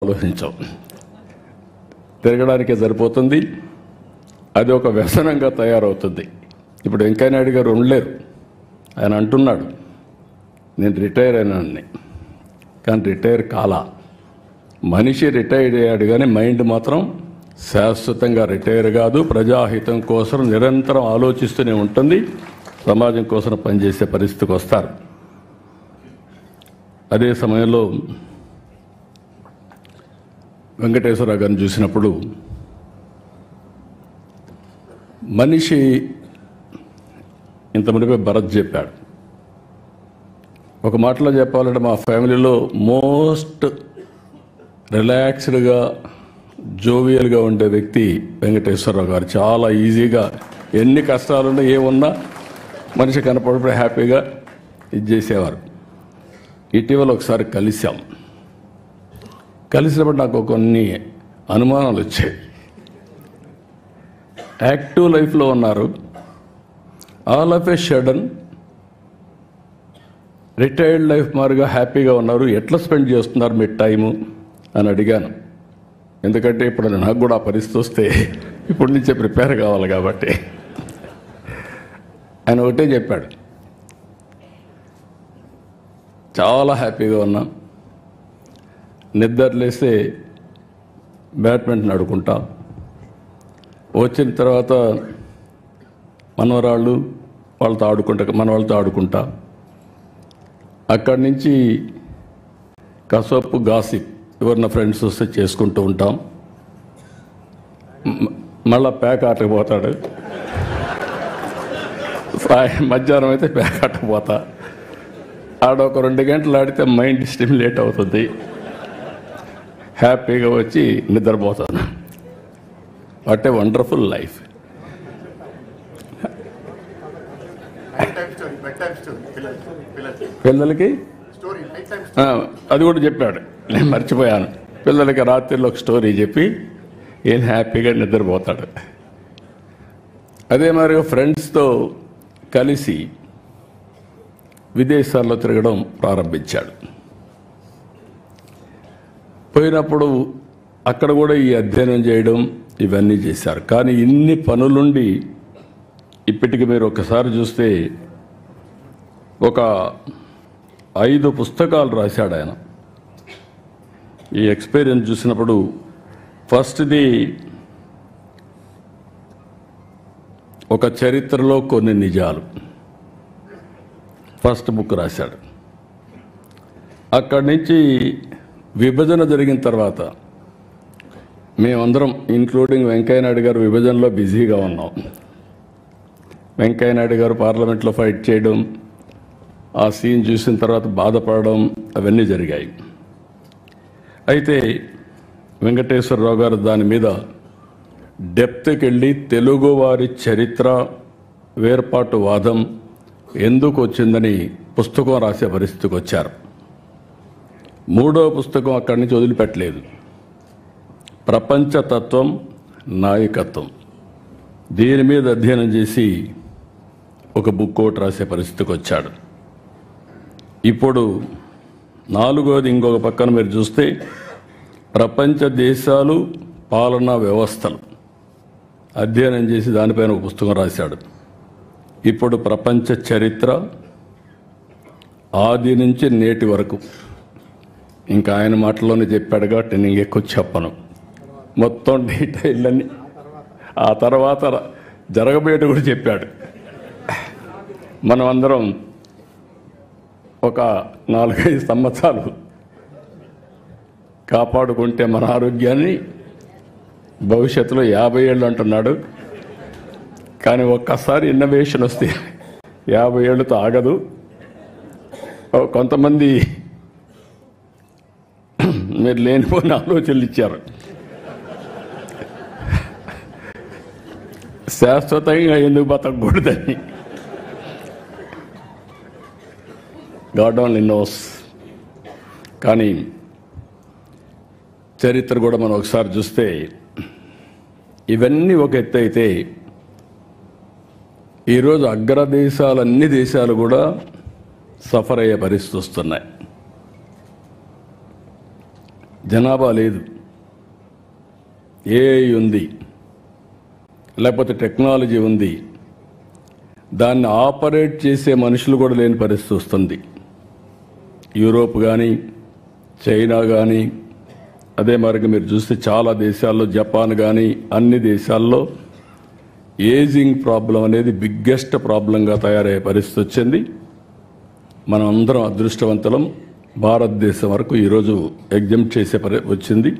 ఆలోచించాం. తిరగడానికే సరిపోతుంది, అది ఒక వ్యసనంగా తయారవుతుంది. ఇప్పుడు వెంకయ్య నాయుడు గారు ఉండలేరు. ఆయన అంటున్నాడు నేను రిటైర్ అయినాన్ని, కానీ రిటైర్ కాలా. మనిషి రిటైర్ అయ్యాడు కానీ మైండ్ మాత్రం శాశ్వతంగా రిటైర్ కాదు. ప్రజాహితం కోసం నిరంతరం ఆలోచిస్తూనే ఉంటుంది. సమాజం కోసం పనిచేసే పరిస్థితికి వస్తారు. అదే సమయంలో వెంకటేశ్వరరావు గారిని చూసినప్పుడు మనిషి ఇంతమందిపై భరత్ చెప్పాడు. ఒక మాటలో చెప్పాలంటే మా ఫ్యామిలీలో మోస్ట్ రిలాక్స్డ్గా జోవియల్గా ఉండే వ్యక్తి వెంకటేశ్వరరావు గారు. చాలా ఈజీగా ఎన్ని కష్టాలున్నా ఏమున్నా మనిషి కనపడినప్పుడు హ్యాపీగా ఇది చేసేవారు. ఇటీవల ఒకసారి కలిసినప్పుడు నాకు కొన్ని అనుమానాలు వచ్చాయి. యాక్టివ్ లైఫ్లో ఉన్నారు, all of A sudden retired life మారుగా హ్యాపీగా ఉన్నారు. ఎట్లా స్పెండ్ చేస్తున్నారు మీ టైము అని అడిగాను. ఎందుకంటే ఇప్పుడు నాకు కూడా ఆ పరిస్థితి వస్తే ఇప్పటి నుంచే ప్రిపేర్ కావాలి కాబట్టి. ఆయన ఒకటే చెప్పాడు, చాలా హ్యాపీగా ఉన్నాం, నిద్రలేస్తే బ్యాడ్మింటన్ ఆడుకుంటా, వచ్చిన తర్వాత మనవరాళ్ళు వాళ్ళతో ఆడుకుంటా, అక్కడి నుంచి కసపు గాసిప్ ఎవరన్నా ఫ్రెండ్స్ వస్తే చేసుకుంటూ ఉంటాం. మళ్ళా ప్యాక్ ఆటకు పోతాడు. మధ్యాహ్నం అయితే ప్యాక్ ఆటకు పోతా. ఆడొక 2 గంటలు ఆడితే మైండ్ స్టిమ్యులేట్ అవుతుంది, హ్యాపీగా వచ్చి నిద్రపోతాను. What a wonderful life. పిల్లలకి అది కూడా చెప్పాడు, నేను మర్చిపోయాను. పిల్లలకి రాత్రిలో ఒక స్టోరీ చెప్పి ఏం హ్యాపీగా నిద్రపోతాడు. అదే మరిగా ఫ్రెండ్స్తో కలిసి విదేశాల్లో తిరగడం ప్రారంభించాడు. పోయినప్పుడు అక్కడ కూడా ఈ అధ్యయనం చేయడం ఇవన్నీ చేశారు. కానీ ఇన్ని పనులుండి ఇప్పటికి మీరు ఒకసారి చూస్తే ఒక 5 పుస్తకాలు రాశాడు ఆయన. ఈ ఎక్స్పీరియన్స్ చూసినప్పుడు ఫస్ట్ది ఒక చరిత్రలో కొన్ని నిజాలు, ఫస్ట్ బుక్ రాశాడు. అక్కడి నుంచి విభజన జరిగిన తర్వాత మేమందరం ఇంక్లూడింగ్ వెంకయ్య నాయుడు గారు విభజనలో బిజీగా ఉన్నాం. వెంకయ్య నాయుడు గారు పార్లమెంట్లో ఫైట్ చేయడం, ఆ సీన్ చూసిన తర్వాత బాధపడడం అవన్నీ జరిగాయి. అయితే వెంకటేశ్వరరావు గారు దాని మీద డెప్త్కి వెళ్ళి తెలుగువారి చరిత్ర వేర్పాటు వాదం ఎందుకు వచ్చిందని పుస్తకం రాసే పరిస్థితికి వచ్చారు. 3వ పుస్తకం అక్కడి నుంచి వదిలిపెట్టలేదు. ప్రపంచతత్వం, నాయకత్వం, దీని మీద అధ్యయనం చేసి ఒక బుక్ ఒకటి రాసే పరిస్థితికి వచ్చాడు. ఇప్పుడు 4వది ఇంకొక పక్కన మీరు చూస్తే ప్రపంచ దేశాలు, పాలనా వ్యవస్థలు అధ్యయనం చేసి దానిపైన ఒక పుస్తకం రాశాడు. ఇప్పుడు ప్రపంచ చరిత్ర ఆది నుంచి నేటి వరకు, ఇంకా ఆయన మాటల్లోనే చెప్పాడు కాబట్టి నేను ఎక్కువ చెప్పను, మొత్తం డీటెయిల్ అన్ని. ఆ తర్వాత జరగబోయేటి కూడా చెప్పాడు. మనం అందరం ఒక 4-5 సంవత్సరాలు కాపాడుకుంటే మన ఆరోగ్యాన్ని భవిష్యత్తులో 50 ఏళ్ళు అంటున్నాడు. కానీ ఒక్కసారి ఇన్నోవేషన్ వస్తే 50 ఏళ్ళతో ఆగదు. కొంతమంది మీరు లేనిపోయిన ఆలోచనలు ఇచ్చారు. శాశ్వతంగా ఎందుకు బతకూడదని. God only knows. కానీ చరిత్ర కూడా మనం ఒకసారి చూస్తే ఇవన్నీ ఒక ఎత్తు అయితే ఈరోజు అగ్రదేశాలు, అన్ని దేశాలు కూడా సఫర్ అయ్యే పరిస్థితి వస్తున్నాయి. జనాభా లేదు, ఏఐ ఉంది, లేకపోతే టెక్నాలజీ ఉంది, దాన్ని ఆపరేట్ చేసే మనుషులు కూడా లేని పరిస్థితి వస్తుంది. యూరోప్ కానీ, చైనా కానీ, అదే మరిగా మీరు చూస్తే చాలా దేశాల్లో, జపాన్ కానీ, అన్ని దేశాల్లో ఏజింగ్ ప్రాబ్లం అనేది బిగ్గెస్ట్ ప్రాబ్లంగా తయారయ్యే పరిస్థితి వచ్చింది. మనం అందరం అదృష్టవంతులం. భారతదేశం వరకు ఈరోజు ఎగ్జామ్ చేసే వచ్చింది.